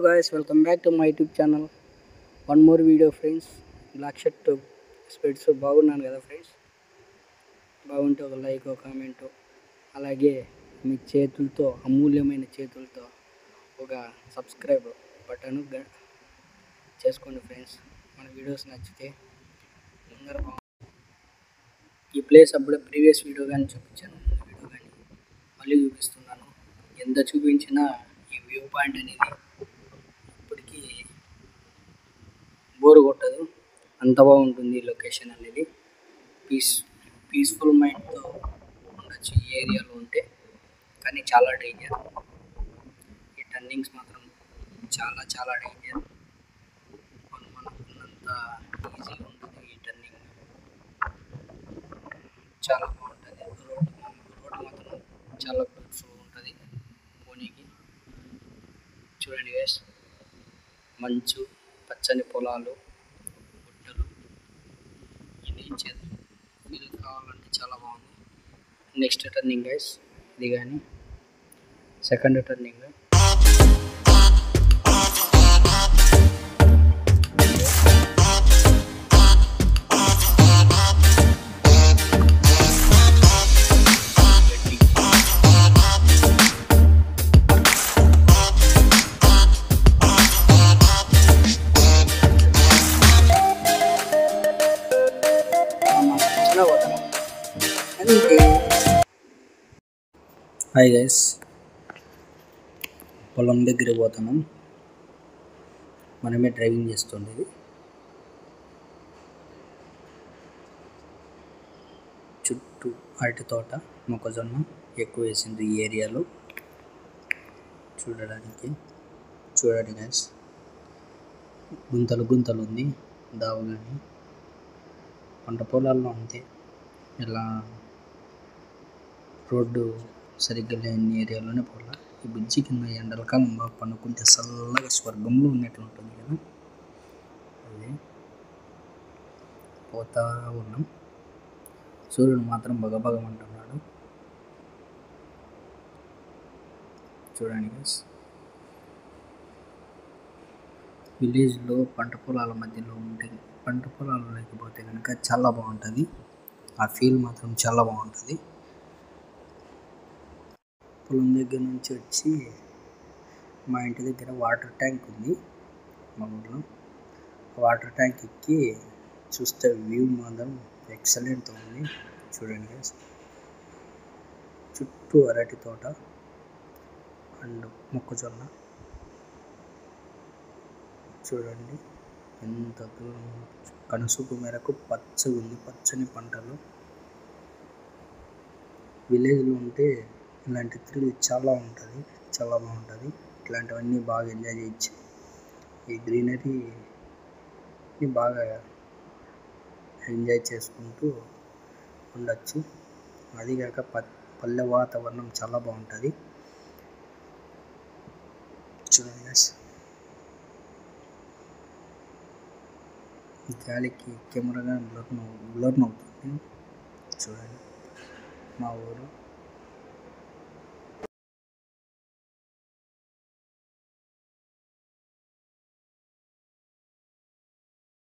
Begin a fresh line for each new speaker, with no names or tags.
guys, welcome back to my YouTube channel. One more video friends. Black shirt specs బాగున్నాను కదా friends. బాగుంటే ఒక like, ఒక comment, అలాగే మీ చేతులతో, అమూల్యమైన చేతులతో ఒక సబ్స్క్రైబ్ బటన్ చేసుకోండి ఫ్రెండ్స్. మన వీడియోస్ నచ్చితే అందరూ ఈ ప్లేస్ అప్పుడే ప్రీవియస్ వీడియో కానీ చూపించాను, వీడియో కానీ మళ్ళీ చూపిస్తున్నాను. ఎంత చూపించినా ఈ వ్యూ పాయింట్ అనేది ఇప్పటికీ బోర్ కొట్టదు, అంత బాగుంటుంది లొకేషన్ అనేది. పీస్ఫుల్ మైండ్తో ఉండొచ్చు ఈ ఏరియాలో ఉంటే. కానీ చాలా డేంజర్, ఈ టర్నింగ్స్ మాత్రం చాలా డేంజర్. మనకున్నంత ఈజీగా ఉంటుంది ఈ టర్నింగ్. చాలా బాగుంటుంది రోడ్ మాత్రం చాలా బ్యూటిఫుల్గా ఉంటుంది పోనీకి. చూడండి గైస్, మంచు, పచ్చని పొలాలు, గుట్టలు, ఈ నేచర్ ఫీల్ కావాలంటే చాలా బాగుంది. నెక్స్ట్ టర్నింగ్ గైస్ ఇది, కానీ సెకండ్ టర్నింగ్. హాయ్ గైస్, పొలం దగ్గరికి పోతున్నాం. మనమే డ్రైవింగ్ చేస్తుండేది. చుట్టూ అరటి తోట, మొక్కజొన్న ఎక్కువ వేసింది ఈ ఏరియాలో. చూడండి గైస్, గుంతలు ఉంది దావ. కానీ పంట పొలాల్లో అంతే, ఇలా రోడ్డు సరిగ్గా లేని ఏరియాలోనే పోలా. ఈ బ్రిడ్జి కింద ఎండల కాలం బాగా పనుకుంటే చల్లగా స్వర్గంలో ఉన్నట్లు ఉంటుంది కదా. అదే పోతా ఉన్నాం. సూర్యుడు మాత్రం బగబగమంటున్నాడు. చూడండి గైస్, విలేజ్లో పంట పొలాల మధ్యలో ఉంటే, పంట పొలాలు లేకపోతే కనుక చాలా బాగుంటుంది. ఆ ఫీల్ మాత్రం చాలా బాగుంటుంది. పొలం దగ్గర నుంచి వచ్చి మా ఇంటి దగ్గర వాటర్ ట్యాంక్ ఉంది మా ఊళ్ళో. వాటర్ ట్యాంక్ ఎక్కి చూస్తే వ్యూ మాత్రం ఎక్సలెంట్గా ఉంది. చూడండి గైస్, చుట్టూ అరటి తోట అండ్ మొక్కజొన్న. చూడండి ఎంత దూరం, కనుసూపు మేరకు పచ్చగా ఉంది, పచ్చని పంటలు. విలేజ్లో ఉంటే ఇలాంటి థ్రిల్ చాలా ఉంటుంది, చాలా బాగుంటుంది. ఇట్లాంటివన్నీ బాగా ఎంజాయ్ చేయొచ్చు. ఈ గ్రీనరీని బాగా ఎంజాయ్ చేసుకుంటూ ఉండొచ్చు. అదిగాక పల్లె వాతావరణం చాలా బాగుంటుంది. చూడండి గైస్, గాలికి కెమెరాగా బ్లర్ అవుతుంది. చూడండి మా ఊరు.